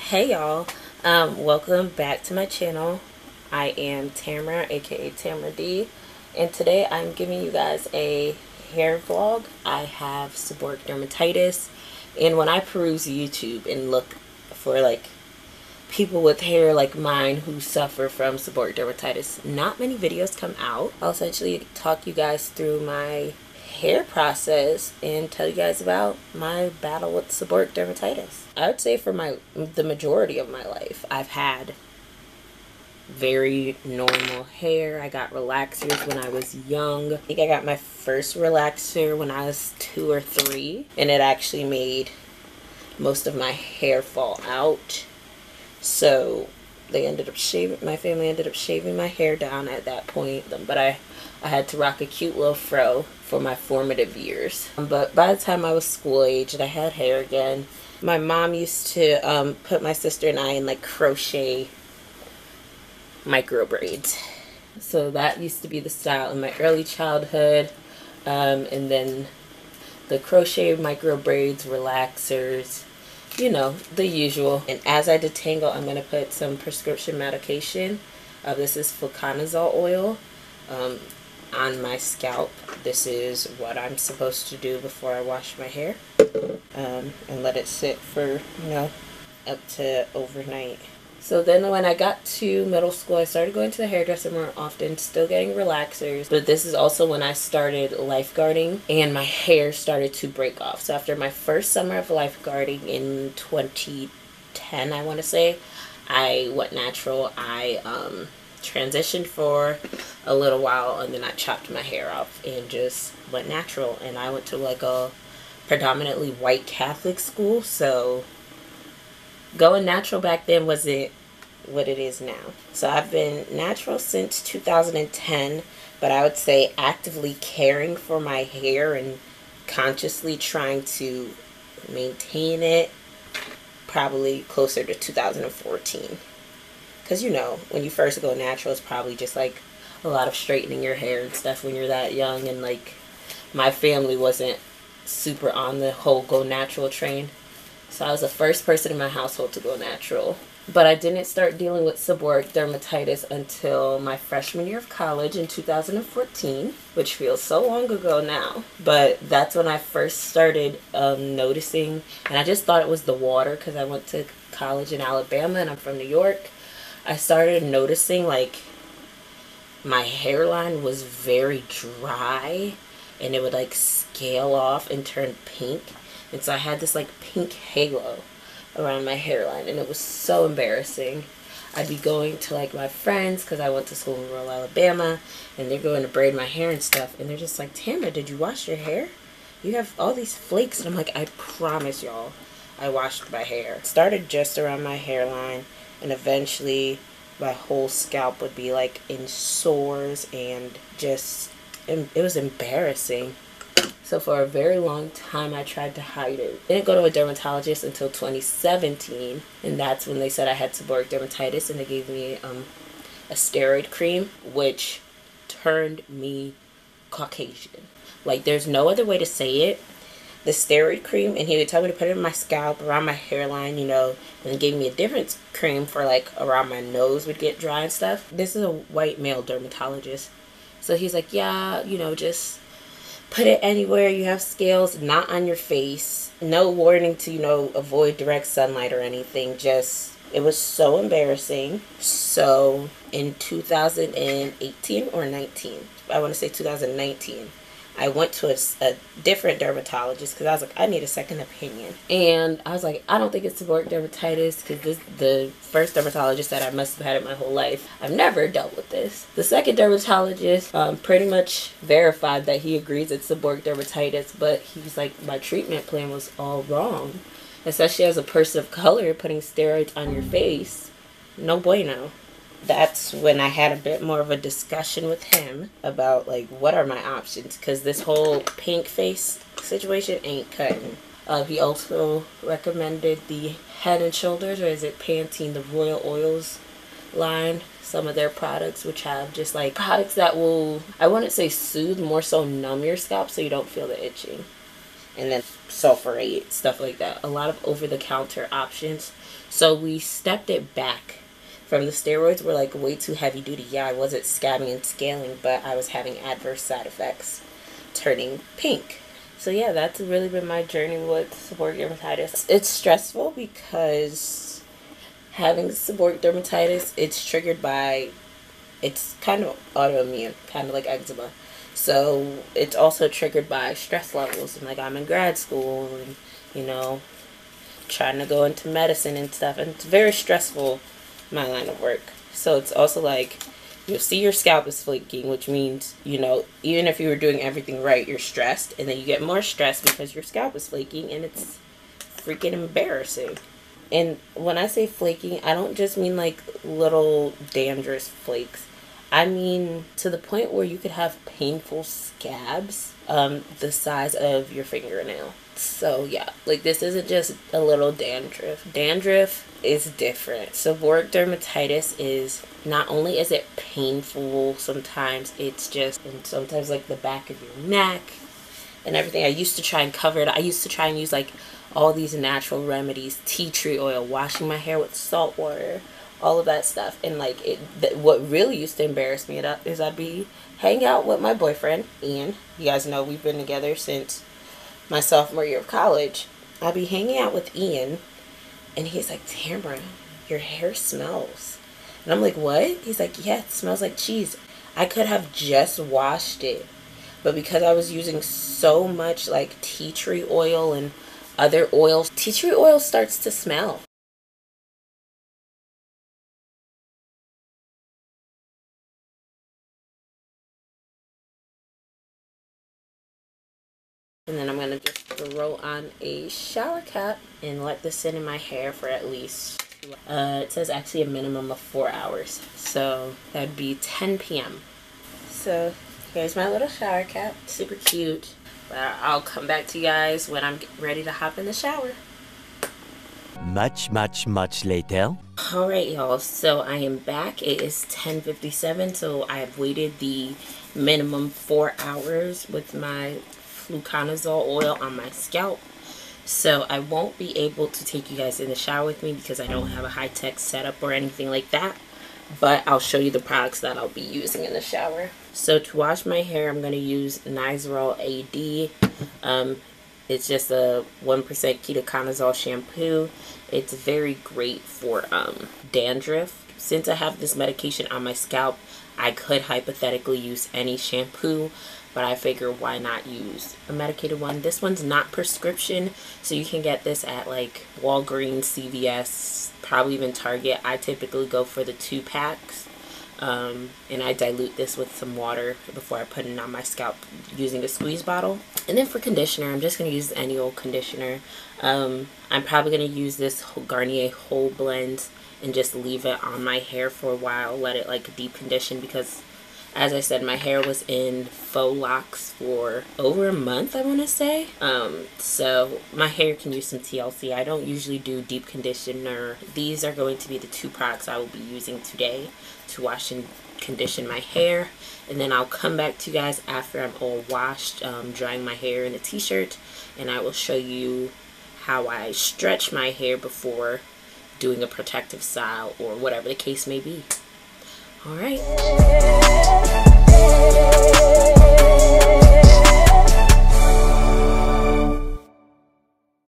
Hey y'all, welcome back to my channel. I am Tam-er, aka Tam-er-uh, and today I'm giving you guys a hair vlog. I have seborrheic dermatitis, and when I peruse YouTube and look for like people with hair like mine who suffer from seborrheic dermatitis, not many videos come out. I'll essentially talk you guys through my hair process and tell you guys about my battle with seborrheic dermatitis. I would say for the majority of my life, I've had very normal hair. I got relaxers when I was young. I think I got my first relaxer when I was 2 or 3, and it actually made most of my hair fall out. So they ended up my family ended up shaving my hair down at that point, but I had to rock a cute little fro for my formative years. But by the time I was school age and I had hair again, my mom used to put my sister and I in like crochet micro braids. So that used to be the style in my early childhood. And then the crochet micro braids, relaxers, you know, the usual. And as I detangle, I'm going to put some prescription medication. This is fluconazole oil on my scalp. This is what I'm supposed to do before I wash my hair, and let it sit for, you know, up to overnight. So then when I got to middle school, I started going to the hairdresser more often, still getting relaxers. But this is also when I started lifeguarding and my hair started to break off. So after my first summer of lifeguarding in 2010, I want to say, I went natural. I transitioned for a little while, and then I chopped my hair off and just went natural. And I went to like a predominantly white Catholic school, so going natural back then wasn't what it is now. So I've been natural since 2010, but I would say actively caring for my hair and consciously trying to maintain it probably closer to 2014. Because, you know, when you first go natural, it's probably just like a lot of straightening your hair and stuff when you're that young. And like my family wasn't super on the whole go natural train. So I was the first person in my household to go natural. But I didn't start dealing with seborrheic dermatitis until my freshman year of college in 2014, which feels so long ago now. But that's when I first started noticing, and I just thought it was the water because I went to college in Alabama and I'm from New York. I started noticing like my hairline was very dry and it would like scale off and turn pink. And so I had this like pink halo around my hairline, and it was so embarrassing. I'd be going to like my friends, because I went to school in rural Alabama, and they're going to braid my hair and stuff, and they're just like, Tam-er, did you wash your hair? You have all these flakes. And I'm like, I promise y'all, I washed my hair. It started just around my hairline, and eventually my whole scalp would be like in sores, and just, it was embarrassing. So for a very long time, I tried to hide it. Didn't go to a dermatologist until 2017, and that's when they said I had seborrheic dermatitis, and they gave me a steroid cream, which turned me Caucasian. Like, there's no other way to say it. The steroid cream, and he would tell me to put it in my scalp, around my hairline, you know, and then gave me a different cream for like around my nose would get dry and stuff. This is a white male dermatologist. So he's like, yeah, you know, just put it anywhere you have scales, not on your face. No warning to, you know, avoid direct sunlight or anything. Just, it was so embarrassing. So in 2018 or 19, I want to say 2019, I went to a different dermatologist because I was like, I need a second opinion. And I was like, I don't think it's seborrheic dermatitis, because the first dermatologist said I must have had it my whole life. I've never dealt with this. The second dermatologist pretty much verified that he agrees it's seborrheic dermatitis, but he was like, my treatment plan was all wrong. Especially as a person of color, putting steroids on your face, no bueno. That's when I had a bit more of a discussion with him about like what are my options, because this whole pink face situation ain't cutting. He also recommended the Head and Shoulders, or is it Pantene, the Royal Oils line, some of their products, which have just like products that will, I wouldn't say soothe, more so numb your scalp so you don't feel the itching. And then sulfurate, stuff like that. A lot of over-the-counter options So we stepped it back from the steroids. Were like way too heavy duty. Yeah, I wasn't scabbing and scaling, but I was having adverse side effects, turning pink. So yeah, that's really been my journey with seborrheic dermatitis. It's stressful because having seborrheic dermatitis, it's triggered by, it's kind of autoimmune, kind of like eczema. So it's also triggered by stress levels. And like I'm in grad school and, you know, trying to go into medicine and stuff. And it's very stressful, my line of work. So it's also like, you'll see your scalp is flaking, which means, you know, even if you were doing everything right, you're stressed. And then you get more stressed because your scalp is flaking, and it's freaking embarrassing. And when I say flaking, I don't just mean like little dandruff flakes. I mean to the point where you could have painful scabs the size of your fingernail. So yeah, like this isn't just a little dandruff. Dandruff is different. Seborrheic dermatitis is, not only is it painful, sometimes it's just, and sometimes like the back of your neck and everything. I used to try and cover it. I used to try and use like all these natural remedies, tea tree oil, washing my hair with salt water, all of that stuff. And like what really used to embarrass me is I'd be hanging out with my boyfriend Ian. You guys know we've been together since my sophomore year of college. I'd be hanging out with Ian, and he's like, Tam-er-uh, your hair smells. And I'm like, what? He's like, yeah, it smells like cheese. I could have just washed it, but because I was using so much like tea tree oil and other oils, tea tree oil starts to smell. And then I'm going to just throw on a shower cap and let this sit in my hair for at least, it says actually a minimum of 4 hours. So that'd be 10 p.m. So here's my little shower cap. Super cute. But I'll come back to you guys when I'm ready to hop in the shower. Much later. Alright y'all, so I am back. It is 10:57, so I have waited the minimum 4 hours with my fluconazole oil on my scalp. So I won't be able to take you guys in the shower with me because I don't have a high-tech setup or anything like that. But I'll show you the products that I'll be using in the shower. So to wash my hair, I'm going to use Nizoral AD. It's just a 1% ketoconazole shampoo. It's very great for dandruff. Since I have this medication on my scalp, I could hypothetically use any shampoo, but I figure why not use a medicated one. This one's not prescription, so you can get this at like Walgreens, CVS, probably even Target. I typically go for the 2-packs. And I dilute this with some water before I put it on my scalp using a squeeze bottle. And then for conditioner, I'm just going to use any old conditioner. I'm probably going to use this Garnier Whole Blend and just leave it on my hair for a while, let it like deep condition, because as I said, my hair was in faux locks for over a month, I want to say. So my hair can use some TLC. I don't usually do deep conditioner. These are going to be the 2 products I will be using today to wash and condition my hair. And then I'll come back to you guys after I'm all washed, drying my hair in a t-shirt, and I will show you how I stretch my hair before doing a protective style or whatever the case may be. All right.